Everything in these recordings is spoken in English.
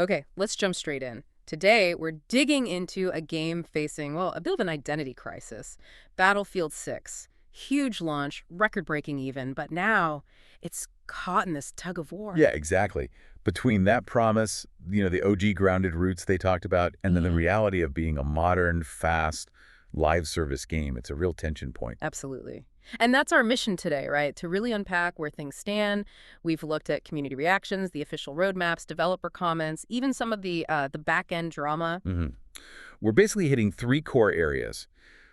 Okay, let's jump straight in. Today, we're digging into a game facing, well, a bit of an identity crisis. Battlefield 6. Huge launch, record-breaking even, but now it's caught in this tug of war. Yeah, exactly. Between that promise, the OG grounded roots they talked about, and then the reality of being a modern, fast, live service game, it's a real tension point. Absolutely. And that's our mission today, right? To really unpack where things stand. We've looked at community reactions, the official roadmaps, developer comments, even some of the back-end drama. hmm We're basically hitting three core areas.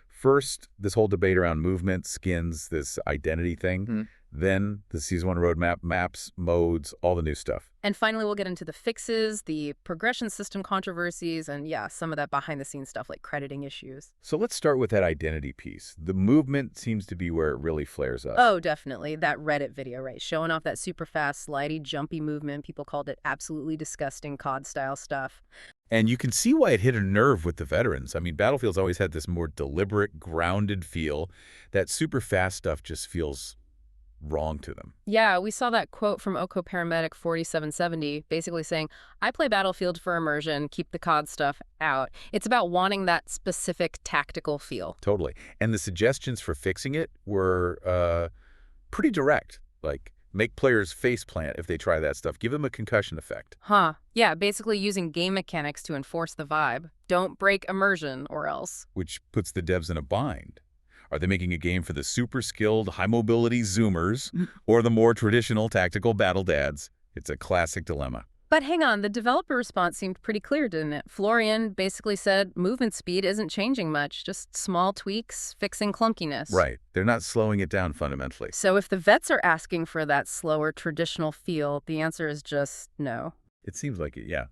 First, this whole debate around movement, skins, this identity thing. Then the Season 1 roadmap, maps, modes, all the new stuff. And finally, we'll get into the fixes, the progression system controversies, and yeah, some of that behind-the-scenes stuff like crediting issues. So let's start with that identity piece. The movement seems to be where it really flares up. Oh, definitely. That Reddit video, right? Showing off that super fast, slidey, jumpy movement. People called it absolutely disgusting COD-style stuff. And you can see why it hit a nerve with the veterans. I mean, Battlefield's always had this more deliberate, grounded feel. That super fast stuff just feels wrong to them. Yeah, we saw that quote from Oko Paramedic 4770, basically saying, I play Battlefield for immersion, keep the COD stuff out. It's about wanting that specific tactical feel. Totally. And the suggestions for fixing it were pretty direct. Like, make players face plant if they try that stuff. Give them a concussion effect. Huh. Yeah, basically using game mechanics to enforce the vibe. Don't break immersion or else. Which puts the devs in a bind. Are they making a game for the super skilled, high-mobility Zoomers or the more traditional tactical battle dads? It's a classic dilemma. But hang on, the developer response seemed pretty clear, didn't it? Florian basically said movement speed isn't changing much, just small tweaks, fixing clunkiness. Right. They're not slowing it down fundamentally. So if the vets are asking for that slower, traditional feel, the answer is just no. It seems like it, yeah.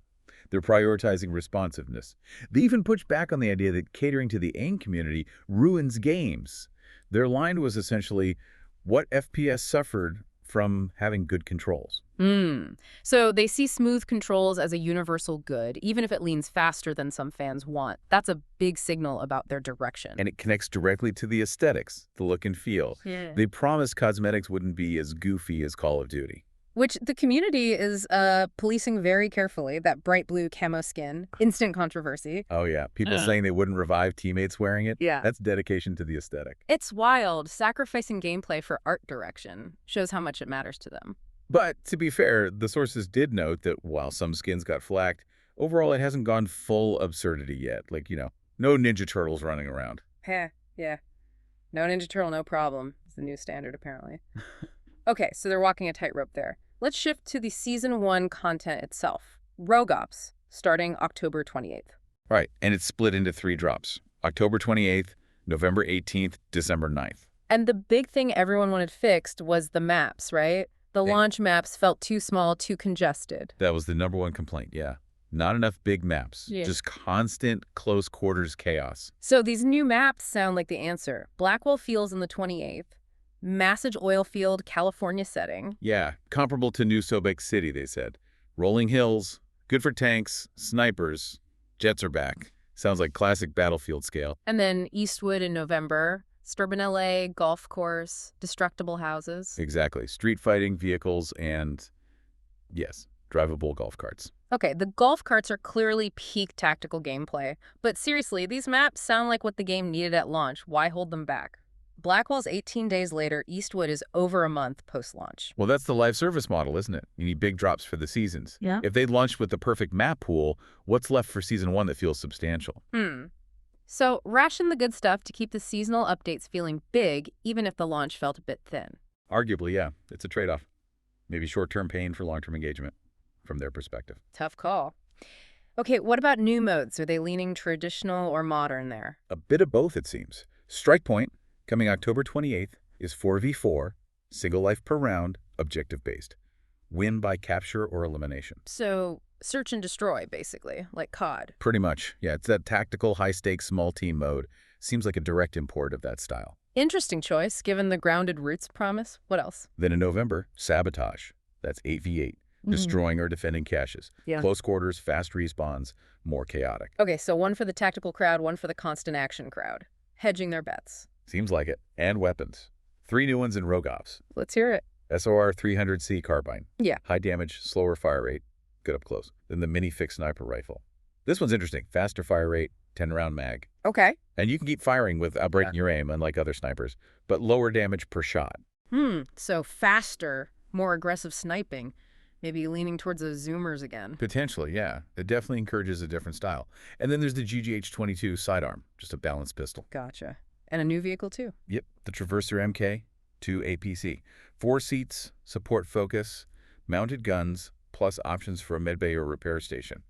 They're prioritizing responsiveness. They even push back on the idea that catering to the AIM community ruins games. Their line was essentially, what FPS suffered from having good controls? So they see smooth controls as a universal good, even if it leans faster than some fans want. That's a big signal about their direction. And it connects directly to the aesthetics, the look and feel. Yeah. They promised cosmetics wouldn't be as goofy as Call of Duty. Which the community is policing very carefully, that bright blue camo skin. Instant controversy. Oh, yeah. People saying they wouldn't revive teammates wearing it? Yeah. That's dedication to the aesthetic. It's wild. Sacrificing gameplay for art direction shows how much it matters to them. But to be fair, the sources did note that while some skins got flacked, overall it hasn't gone full absurdity yet. Like, no Ninja Turtles running around. Heh, yeah. No Ninja Turtle, no problem. It's the new standard, apparently. Okay, so they're walking a tightrope there. Let's shift to the Season 1 content itself. Rogue Ops, starting October 28th. Right, and it's split into 3 drops. October 28th, November 18th, December 9th. And the big thing everyone wanted fixed was the maps, right? The launch maps felt too small, too congested. That was the #1 complaint, yeah. Not enough big maps. Yeah. Just constant close quarters chaos. So these new maps sound like the answer. Blackwell Fields in the 28th. Massage oil field, California setting. Yeah, comparable to New Sobek City, they said. Rolling hills, good for tanks, snipers, jets are back. Sounds like classic Battlefield scale. And then Eastwood in November. Suburban LA, golf course, destructible houses. Exactly. Street fighting, vehicles, and, yes, drivable golf carts. Okay, the golf carts are clearly peak tactical gameplay. But seriously, these maps sound like what the game needed at launch. Why hold them back? Blackwell's 18 days later, Eastwood is over a month post-launch. Well, that's the live service model, isn't it? You need big drops for the seasons. Yeah. If they launched with the perfect map pool, what's left for Season 1 that feels substantial? So ration the good stuff to keep the seasonal updates feeling big, even if the launch felt a bit thin. Arguably, yeah. It's a trade-off. Maybe short-term pain for long-term engagement, from their perspective. Tough call. Okay, what about new modes? Are they leaning traditional or modern there? A bit of both, it seems. Strike Point, coming October 28th, is 4v4, single life per round, objective-based. Win by capture or elimination. So search and destroy, basically, like COD. Pretty much, yeah. It's that tactical, high-stakes, small-team mode. Seems like a direct import of that style. Interesting choice, given the grounded roots promise. What else? Then in November, Sabotage. That's 8v8, destroying or defending caches. Yeah. Close quarters, fast respawns, more chaotic. Okay, so one for the tactical crowd, one for the constant action crowd. Hedging their bets. Seems like it. And weapons. 3 new ones in Rogue Ops. Let's hear it. SOR 300C carbine. Yeah. High damage, slower fire rate. good up close. Then the mini-fixed sniper rifle. This one's interesting. Faster fire rate, 10-round mag. Okay. And you can keep firing without breaking your aim, unlike other snipers, but lower damage per shot. So faster, more aggressive sniping. Maybe leaning towards those zoomers again. Potentially, yeah. It definitely encourages a different style. And then there's the GGH-22 sidearm, just a balanced pistol. Gotcha. And a new vehicle, too. Yep, the Traverser MK, 2 APC. 4 seats, support focus, mounted guns, plus options for a medbay or repair station.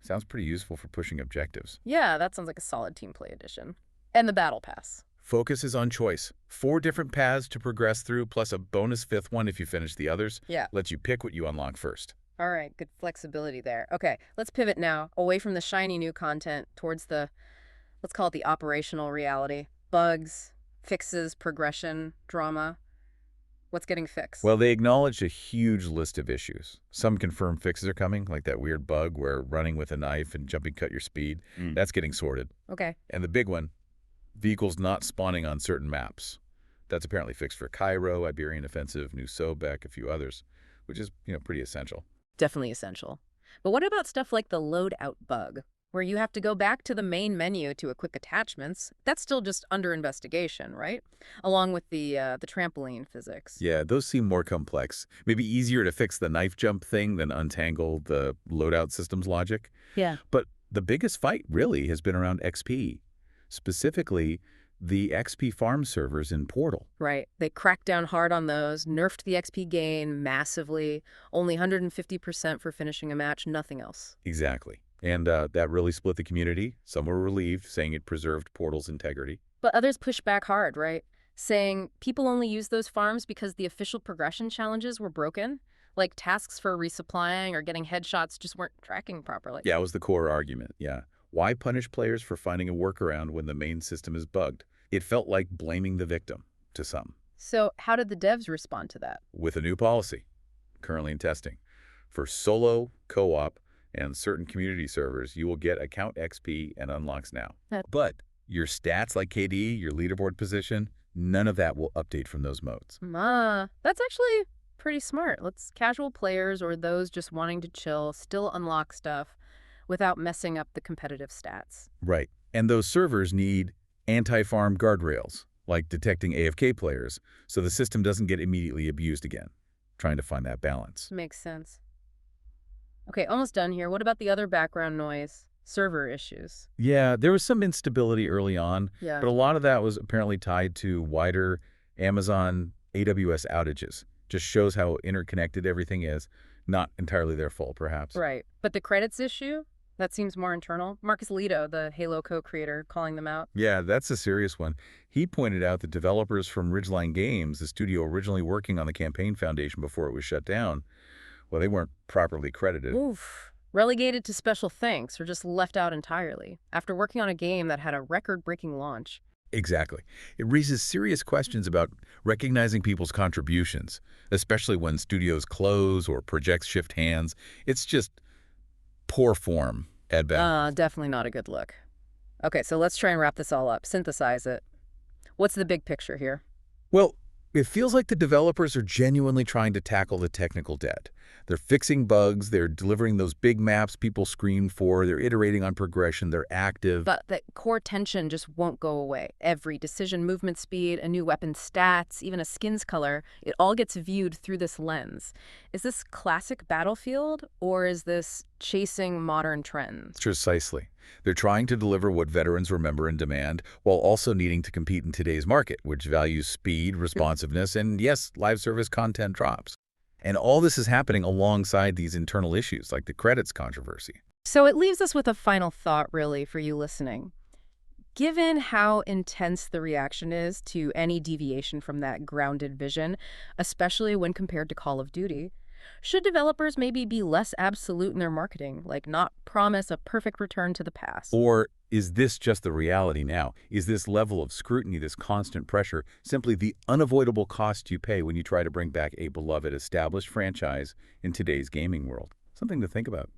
Sounds pretty useful for pushing objectives. Yeah, that sounds like a solid team play edition. And the battle pass. Focus is on choice. 4 different paths to progress through, plus a bonus 5th one if you finish the others. Yeah. Lets you pick what you unlock first. All right, good flexibility there. Okay, let's pivot now, away from the shiny new content towards the, let's call it the operational reality. Bugs, fixes, progression, drama. What's getting fixed? Well, they acknowledged a huge list of issues. Some confirmed fixes are coming, like that weird bug where running with a knife and jumping cut your speed. That's getting sorted. Okay. And the big one, vehicles not spawning on certain maps. That's apparently fixed for Cairo, Iberian Offensive, New Sobek, a few others, which is, pretty essential. Definitely essential. But what about stuff like the loadout bug, where you have to go back to the main menu to equip attachments? That's still just under investigation, right? Along with the trampoline physics. Yeah, those seem more complex. Maybe easier to fix the knife jump thing than untangle the loadout system's logic. Yeah. But the biggest fight really has been around XP. Specifically, the XP farm servers in Portal. Right. They cracked down hard on those, nerfed the XP gain massively, only 150% for finishing a match, nothing else. Exactly. And that really split the community. Some were relieved, saying it preserved Portal's integrity. But others pushed back hard, right? Saying people only use those farms because the official progression challenges were broken. Like tasks for resupplying or getting headshots just weren't tracking properly. Yeah, it was the core argument, yeah. Why punish players for finding a workaround when the main system is bugged? It felt like blaming the victim, to some. So how did the devs respond to that? With a new policy, currently in testing. For solo, co-op, and certain community servers, you will get account XP and unlocks now. But your stats like KD, your leaderboard position, none of that will update from those modes. That's actually pretty smart. Let's casual players or those just wanting to chill still unlock stuff without messing up the competitive stats. Right. And those servers need anti-farm guardrails, like detecting AFK players, so the system doesn't get immediately abused again. Trying to find that balance. Makes sense. Okay, almost done here. What about the other background noise? Server issues. Yeah, there was some instability early on, Yeah. but a lot of that was apparently tied to wider Amazon AWS outages. Just shows how interconnected everything is. Not entirely their fault, perhaps. Right. But the credits issue? That seems more internal. Marcus Lito, the Halo co-creator, calling them out. Yeah, that's a serious one. He pointed out that developers from Ridgeline Games, the studio originally working on the Campaign Foundation before it was shut down, well, they weren't properly credited. Oof. Relegated to special thanks or just left out entirely after working on a game that had a record-breaking launch. Exactly. It raises serious questions about recognizing people's contributions, especially when studios close or projects shift hands. It's just poor form at best. Definitely not a good look. Okay, so let's try and wrap this all up, synthesize it. What's the big picture here? Well, it feels like the developers are genuinely trying to tackle the technical debt. They're fixing bugs, they're delivering those big maps people scream for, they're iterating on progression, they're active. But that core tension just won't go away. Every decision, movement speed, a new weapon stats, even a skin's color, it all gets viewed through this lens. Is this classic Battlefield, or is this chasing modern trends? Precisely. They're trying to deliver what veterans remember and demand, while also needing to compete in today's market, which values speed, responsiveness, and yes, live service content drops. And all this is happening alongside these internal issues, like the credits controversy. So it leaves us with a final thought, really, for you listening. Given how intense the reaction is to any deviation from that grounded vision, especially when compared to Call of Duty, should developers maybe be less absolute in their marketing, like not promise a perfect return to the past? Or is this just the reality now? Is this level of scrutiny, this constant pressure, simply the unavoidable cost you pay when you try to bring back a beloved established franchise in today's gaming world? Something to think about.